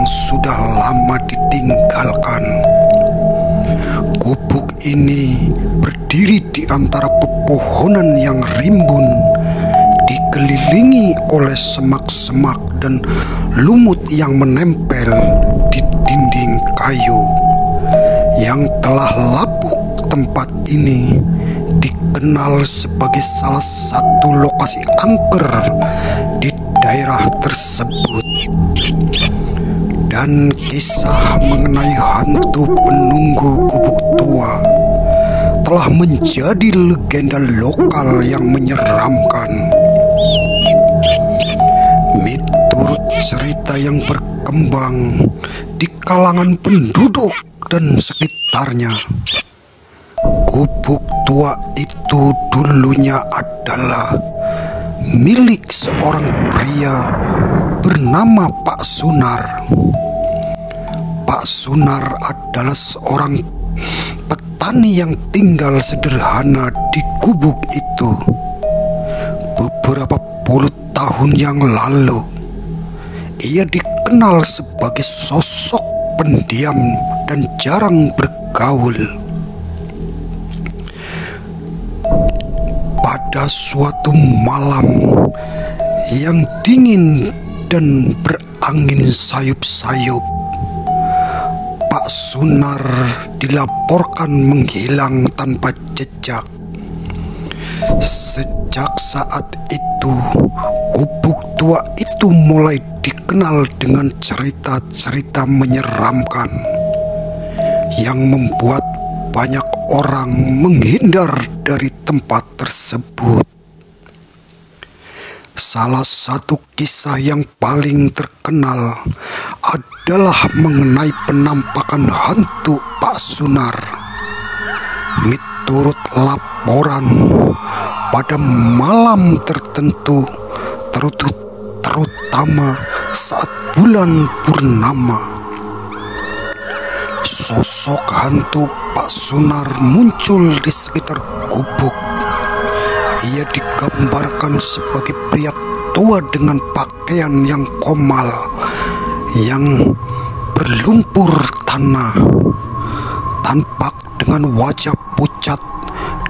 yang sudah lama ditinggalkan. Gubuk ini berdiri di antara pepohonan yang rimbun, dikelilingi oleh semak-semak dan lumut yang menempel di dinding kayu. Yang telah lapuk, tempat ini dikenal sebagai salah satu lokasi angker di daerah tersebut. Dan kisah mengenai hantu penunggu gubuk tua telah menjadi legenda lokal yang menyeramkan. Miturut cerita yang berkembang di kalangan penduduk dan sekitarnya, gubuk tua itu dulunya adalah milik seorang pria bernama Pak Sunar. Pak Sunar adalah seorang petani yang tinggal sederhana di gubuk itu. Beberapa puluh tahun yang lalu, ia dikenal sebagai sosok pendiam dan jarang bergaul. Pada suatu malam yang dingin dan berangin sayup-sayup, Pak Sunar dilaporkan menghilang tanpa jejak. Sejak saat itu, gubuk tua itu mulai dikenal dengan cerita-cerita menyeramkan yang membuat banyak orang menghindar dari tempat tersebut. Salah satu kisah yang paling terkenal adalah mengenai penampakan hantu Pak Sunar. Miturut laporan, pada malam tertentu, terutama saat bulan purnama, sosok hantu Pak Sunar muncul di sekitar gubuk. Ia digambarkan sebagai pria tua dengan pakaian yang komal, yang berlumpur tanah, tampak dengan wajah pucat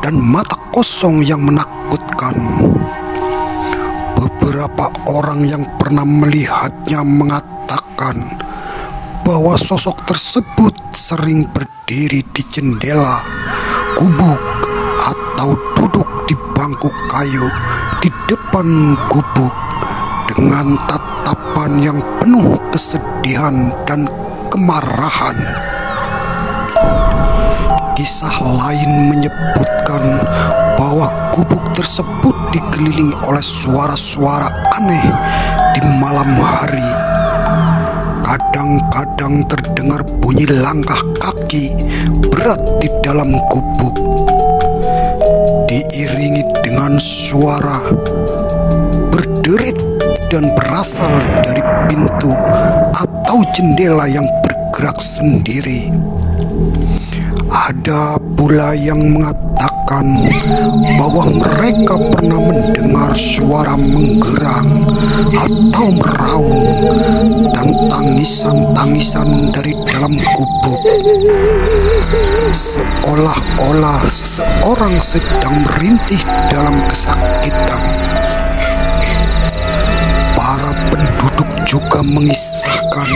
dan mata kosong yang menakutkan. Beberapa orang yang pernah melihatnya mengatakan bahwa sosok tersebut sering berdiri di jendela gubuk atau duduk di bangku kayu di depan gubuk dengan tatapan yang penuh kesedihan dan kemarahan. Kisah lain menyebutkan bahwa gubuk tersebut dikelilingi oleh suara-suara aneh di malam hari. Kadang-kadang terdengar bunyi langkah kaki berat di dalam gubuk, diiringi dengan suara berderit dan berasal dari pintu atau jendela yang bergerak sendiri. Ada pula yang mengatakan bahwa mereka pernah mendengar suara menggerang atau meraung dan tangisan-tangisan dari dalam gubuk, seolah-olah seseorang sedang merintih dalam kesakitan. Para penduduk juga mengisahkan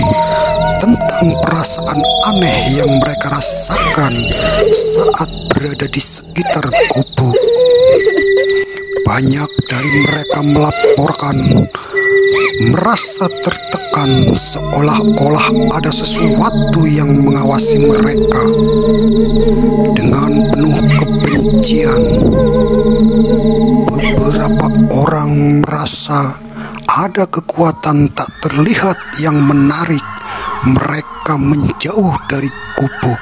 tentang perasaan aneh yang mereka rasakan saat berada di sekitar gubuk. Banyak dari mereka melaporkan merasa tertekan, seolah-olah ada sesuatu yang mengawasi mereka. Dengan penuh kebencian, beberapa orang merasa ada kekuatan tak terlihat yang menarik mereka menjauh dari gubuk,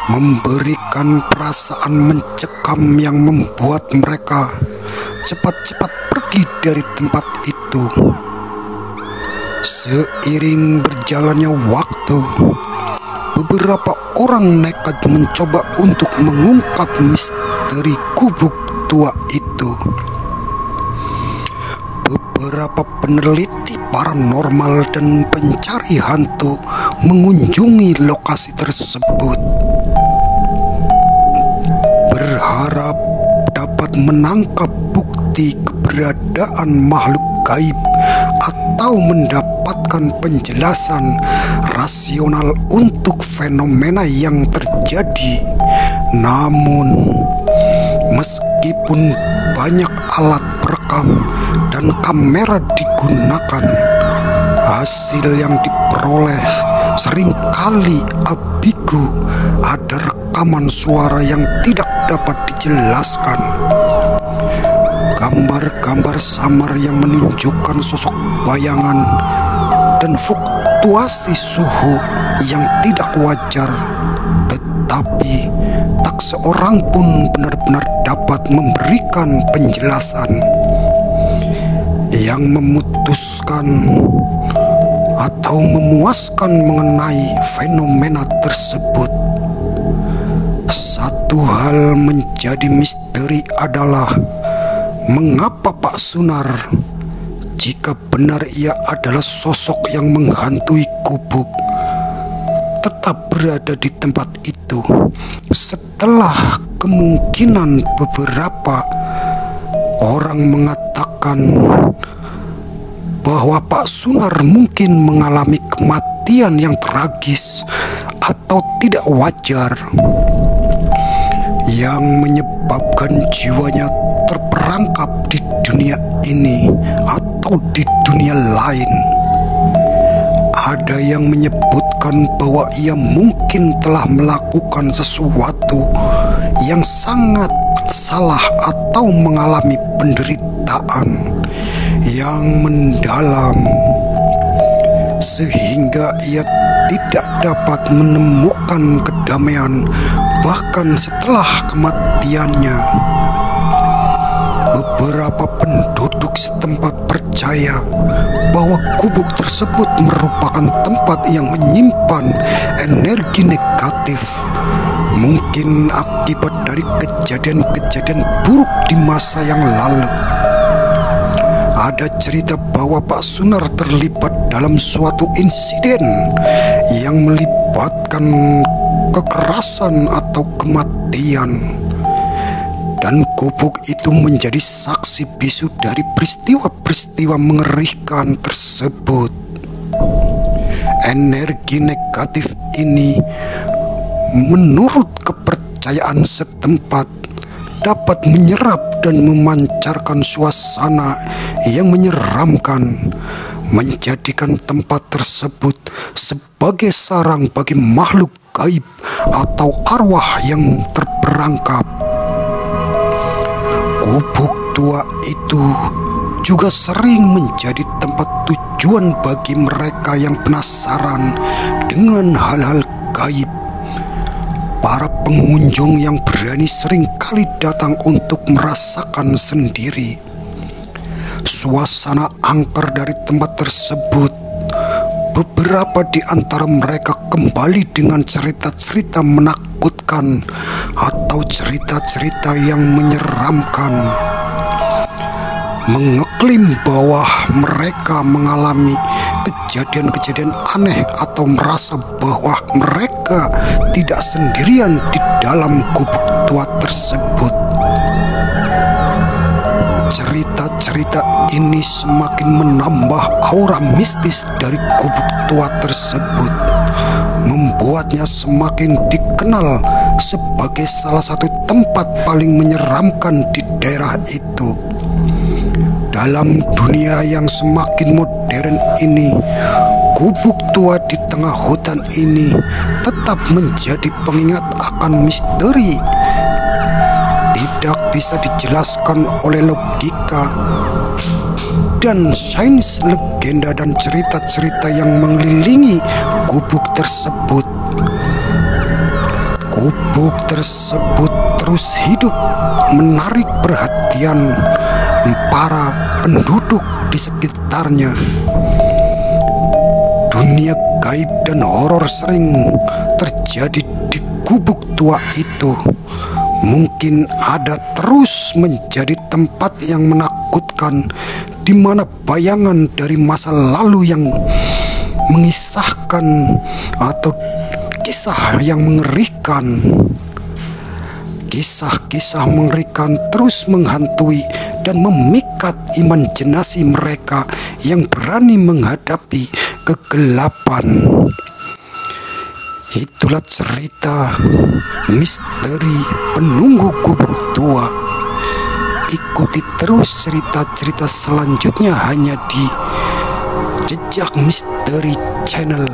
memberikan perasaan mencekam yang membuat mereka cepat-cepat pergi dari tempat itu. Seiring berjalannya waktu, beberapa orang nekat mencoba untuk mengungkap misteri gubuk tua itu. Beberapa peneliti paranormal dan pencari hantu mengunjungi lokasi tersebut, berharap dapat menangkap bukti keberadaan makhluk gaib atau mendapatkan penjelasan rasional untuk fenomena yang terjadi. Namun, meskipun banyak alat perekam dan kamera digunakan, hasil yang diperoleh seringkali ambigu. Ada rekaman suara yang tidak dapat dijelaskan, gambar-gambar samar yang menunjukkan sosok bayangan, dan fluktuasi suhu yang tidak wajar. Tetapi tak seorang pun benar-benar dapat memberikan penjelasan yang memutuskan atau memuaskan mengenai fenomena tersebut. Satu hal menjadi misteri adalah mengapa Pak Sunar, jika benar ia adalah sosok yang menghantui gubuk, tetap berada di tempat itu setelah kemungkinan beberapa orang mengatakan bahwa Pak Sunar mungkin mengalami kematian yang tragis atau tidak wajar yang menyebabkan jiwanya terperangkap di dunia ini atau di dunia lain. Ada yang menyebutkan bahwa ia mungkin telah melakukan sesuatu yang sangat salah atau mengalami penderitaan yang mendalam sehingga ia tidak dapat menemukan kedamaian bahkan setelah kematiannya. Beberapa penduduk setempat percaya bahwa gubuk tersebut merupakan tempat yang menyimpan energi negatif, mungkin akibat dari kejadian-kejadian buruk di masa yang lalu. Ada cerita bahwa Pak Sunar terlibat dalam suatu insiden yang melibatkan kekerasan atau kematian, dan gubuk itu menjadi saksi bisu dari peristiwa-peristiwa mengerikan tersebut. Energi negatif ini, menurut kepercayaan setempat, dapat menyerap dan memancarkan suasana yang menyeramkan, menjadikan tempat tersebut sebagai sarang bagi makhluk gaib atau arwah yang terperangkap. Gubuk tua itu juga sering menjadi tempat tujuan bagi mereka yang penasaran dengan hal-hal gaib. Para pengunjung yang berani seringkali datang untuk merasakan sendiri suasana angker dari tempat tersebut. Beberapa di antara mereka kembali dengan cerita-cerita menakutkan atau cerita-cerita yang menyeramkan, mengeklaim bahwa mereka mengalami kejadian-kejadian aneh atau merasa bahwa mereka tidak sendirian di dalam gubuk tua tersebut. Cerita-cerita ini semakin menambah aura mistis dari gubuk tua tersebut, membuatnya semakin dikenal sebagai salah satu tempat paling menyeramkan di daerah itu. Dalam dunia yang semakin modern ini, gubuk tua di tengah hutan ini tetap menjadi pengingat akan misteri. Tidak bisa dijelaskan oleh logika dan sains, legenda dan cerita-cerita yang mengelilingi gubuk tersebut. Gubuk tersebut terus hidup, menarik perhatian para penduduk di sekitarnya. Dunia gaib dan horor sering terjadi di gubuk tua itu. Mungkin ada terus menjadi tempat yang menakutkan di mana bayangan dari masa lalu yang mengisahkan atau kisah yang mengerikan. Kisah-kisah mengerikan terus menghantui dan memikat imajinasi mereka yang berani menghadapi kegelapan. Itulah cerita misteri penunggu kubur tua. Ikuti terus cerita-cerita selanjutnya hanya di Jejak Misteri Channel.